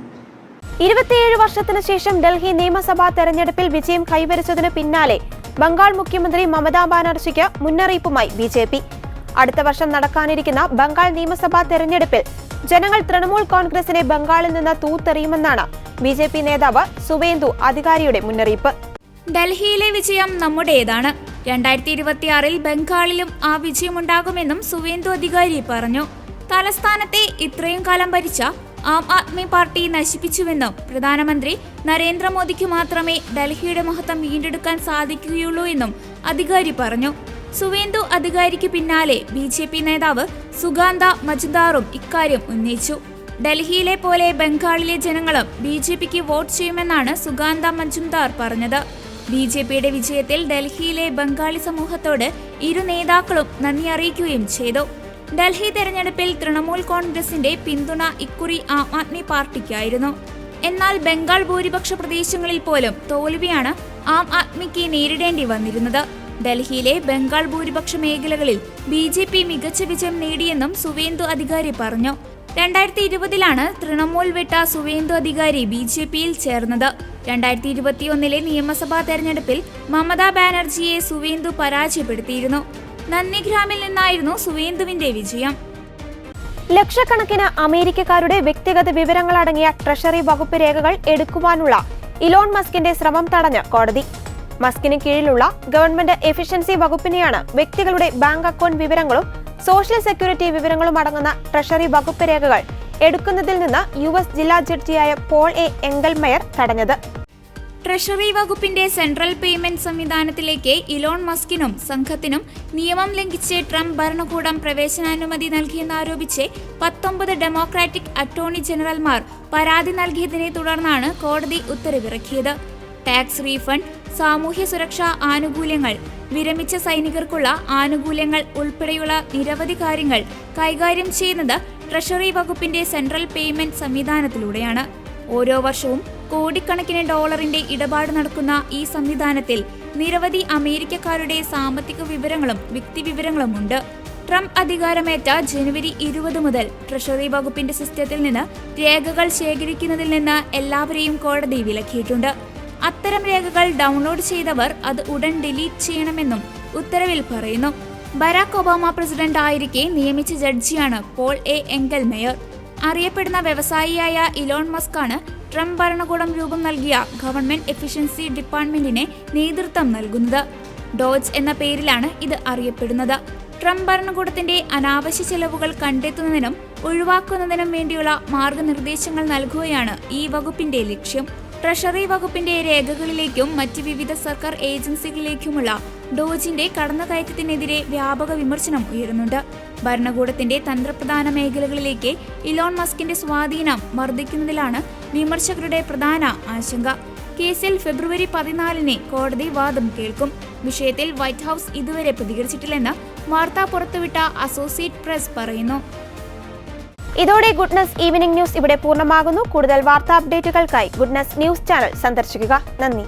27 വർഷത്തിന് ശേഷം ഡൽഹി നിയമസഭാ തെരഞ്ഞെടുപ്പിൽ വിജയം കൈവരിച്ചതിന് പിന്നാലെ ബംഗാൾ മുഖ്യമന്ത്രി മമതാ ബാനർജിക്ക് മുന്നറിയിപ്പുമായി BJP. അടുത്ത വർഷം നടക്കാനിരിക്കുന്ന ബംഗാൾ നിയമസഭാ തെരഞ്ഞെടുപ്പിൽ ജനങ്ങൾ തൃണമൂൽ കോൺഗ്രസിനെ ബംഗാളിൽ നിന്ന് തൂത്തെറിയുമെന്നാണ് BJP നേതാവ് സുവേന്ദു അധികാരിയുടെ മുന്നറിയിപ്പ്. ഡൽഹിയിലെ വിജയം നമ്മുടേതാണ്. 2026 ബംഗാളിലും ആ വിജയമുണ്ടാകുമെന്നും സുവേന്ദു അധികാരി പറഞ്ഞു. തലസ്ഥാനത്തെ ഇത്രയും കാലം ഭരിച്ച ആം ആദ്മി പാർട്ടി നശിപ്പിച്ചുവെന്നും പ്രധാനമന്ത്രി നരേന്ദ്രമോദിക്ക് മാത്രമേ ഡൽഹിയുടെ മഹത്വം വീണ്ടെടുക്കാൻ സാധിക്കുകയുള്ളൂ എന്നും അധികാരി പറഞ്ഞു. സുവേന്ദു അധികാരിക്ക് പിന്നാലെ BJP നേതാവ് സുഗാന്ത മജുംദാറും ഇക്കാര്യം ഉന്നയിച്ചു. ഡൽഹിയിലെ പോലെ ബംഗാളിലെ ജനങ്ങളും BJPക്ക് വോട്ട് ചെയ്യുമെന്നാണ് സുഗാന്ത മജുംദാർ പറഞ്ഞത്. BJPയുടെ വിജയത്തിൽ ഡൽഹിയിലെ ബംഗാളി സമൂഹത്തോട് ഇരു നേതാക്കളും നന്ദി അറിയിക്കുകയും ചെയ്തു. ഡൽഹി തെരഞ്ഞെടുപ്പിൽ തൃണമൂൽ കോൺഗ്രസിന്റെ പിന്തുണ ഇക്കുറി ആം ആദ്മി പാർട്ടിക്കായിരുന്നു. എന്നാൽ ബംഗാൾ ഭൂരിപക്ഷ പ്രദേശങ്ങളിൽ പോലും തോൽവിയാണ് ആം ആദ്മിക്ക് നേരിടേണ്ടി വന്നിരുന്നത്. ഡൽഹിയിലെ ബംഗാൾ ഭൂരിപക്ഷ മേഖലകളിൽ BJP മികച്ച വിജയം നേടിയെന്നും സുവേന്ദു അധികാരി പറഞ്ഞു. 2020 തൃണമൂൽ വിട്ട സുവേന്ദു അധികാരി BJPയിൽ ചേർന്നത്. 2021 നിയമസഭാ തെരഞ്ഞെടുപ്പിൽ മമതാ ബാനർജിയെ സുവേന്ദു പരാജയപ്പെടുത്തിയിരുന്നു. നന്ദിഗ്രാമിൽ നിന്നായിരുന്നു സുവേന്ദുവിന്റെ വിജയം. ലക്ഷക്കണക്കിന് അമേരിക്കക്കാരുടെ വ്യക്തിഗത വിവരങ്ങളടങ്ങിയ ട്രഷറി വകുപ്പ് രേഖകൾ എടുക്കുവാനുള്ള ഇലോൺ മസ്കിന്റെ ശ്രമം തടഞ്ഞ കോടതി. മസ്കിന് കീഴിലുള്ള ഗവൺമെന്റ് എഫിഷ്യൻസി വകുപ്പിനെയാണ് വ്യക്തികളുടെ ബാങ്ക് അക്കൗണ്ട് വിവരങ്ങളും സോഷ്യൽ സെക്യൂരിറ്റി വിവരങ്ങളും അടങ്ങുന്ന ട്രഷറി വകുപ്പ് രേഖകൾ എടുക്കുന്നതിൽ നിന്ന് US ജില്ലാ ജഡ്ജിയായ പോൾ എ എംഗൽമെയർ തടഞ്ഞത്. ട്രഷറി വകുപ്പിന്റെ സെൻട്രൽ പേയ്മെന്റ് സംവിധാനത്തിലേക്ക് ഇലോൺ മസ്കിനും സംഘത്തിനും നിയമം ലംഘിച്ച് ട്രംപ് ഭരണകൂടം പ്രവേശനാനുമതി നൽകിയെന്നാരോപിച്ച് 19 ഡെമോക്രാറ്റിക് അറ്റോർണി ജനറൽമാർ പരാതി നൽകിയതിനെ തുടർന്നാണ് കോടതി ഉത്തരവിറക്കിയത്. ടാക്സ് റീഫണ്ട്, സാമൂഹ്യ സുരക്ഷാ ആനുകൂല്യങ്ങൾ, വിരമിച്ച സൈനികർക്കുള്ള ആനുകൂല്യങ്ങൾ ഉൾപ്പെടെയുള്ള നിരവധി കാര്യങ്ങൾ കൈകാര്യം ചെയ്യുന്നത് ട്രഷറി വകുപ്പിന്റെ സെൻട്രൽ പേയ്മെന്റ് സംവിധാനത്തിലൂടെയാണ്. ഓരോ വർഷവും കോടിക്കണക്കിന് ഡോളറിന്റെ ഇടപാട് നടക്കുന്ന ഈ സംവിധാനത്തിൽ നിരവധി അമേരിക്കക്കാരുടെ സാമ്പത്തിക വിവരങ്ങളും വ്യക്തിവിവരങ്ങളും ഉണ്ട്. ട്രംപ് അധികാരമേറ്റ ജനുവരി 20 മുതൽ ട്രഷറി വകുപ്പിന്റെ സിസ്റ്റത്തിൽ നിന്ന് രേഖകൾ ശേഖരിക്കുന്നതിൽ നിന്ന് എല്ലാവരെയും കോടതി വിലക്കിയിട്ടുണ്ട്. അത്തരം രേഖകൾ ഡൗൺലോഡ് ചെയ്തവർ അത് ഉടൻ ഡിലീറ്റ് ചെയ്യണമെന്നും ഉത്തരവിൽ പറയുന്നു. ബരാക് ഒബാമ പ്രസിഡന്റ് ആയിരിക്കെ നിയമിച്ച ജഡ്ജിയാണ് പോൾ എ എംഗൽമെയർ. അറിയപ്പെടുന്ന വ്യവസായിയായ ഇലോൺ മസ്കാണ് ട്രംപ് ഭരണകൂടം രൂപം നൽകിയ ഗവൺമെന്റ് എഫിഷ്യൻസി ഡിപ്പാർട്ട്മെന്റിനെ നേതൃത്വം നൽകുന്നത്. ഡോജ് എന്ന പേരിലാണ് ഇത് അറിയപ്പെടുന്നത്. ട്രംപ് ഭരണകൂടത്തിന്റെ അനാവശ്യ ചെലവുകൾ കണ്ടെത്തുന്നതിനും ഒഴിവാക്കുന്നതിനും വേണ്ടിയുള്ള മാർഗനിർദ്ദേശങ്ങൾ നൽകുകയാണ് ഈ വകുപ്പിന്റെ ലക്ഷ്യം. ട്രഷറി വകുപ്പിന്റെ രേഖകളിലേക്കും മറ്റ് വിവിധ സർക്കാർ ഏജൻസികളിലേക്കുമുള്ള ഡോജിന്റെ കടന്നുകയറ്റത്തിനെതിരെ വ്യാപക വിമർശനം ഉയരുന്നുണ്ട്. ഭരണകൂടത്തിന്റെ തന്ത്രപ്രധാന മേഖലകളിലേക്ക് ഇലോൺ മസ്കിന്റെ സ്വാധീനം വർദ്ധിക്കുന്നതിലാണ് വിമർശകരുടെ പ്രധാന ആശങ്ക. കേസിൽ ഫെബ്രുവരി 14 കോടതി വാദം കേൾക്കും. വിഷയത്തിൽ വൈറ്റ് ഹൌസ് ഇതുവരെ പ്രതികരിച്ചിട്ടില്ലെന്ന് വാർത്ത പുറത്തുവിട്ട അസോസിയേറ്റ് പ്രസ് പറയുന്നു. ഇതോടെ ഗുഡ്നസ് ഈവനിംഗ് ന്യൂസ് ഇവിടെ പൂർണ്ണമാകുന്നു. കൂടുതൽ വാർത്താ അപ്ഡേറ്റുകൾക്കായി ഗുഡ്നസ് ന്യൂസ് ചാനൽ സന്ദർശിക്കുക. നന്ദി.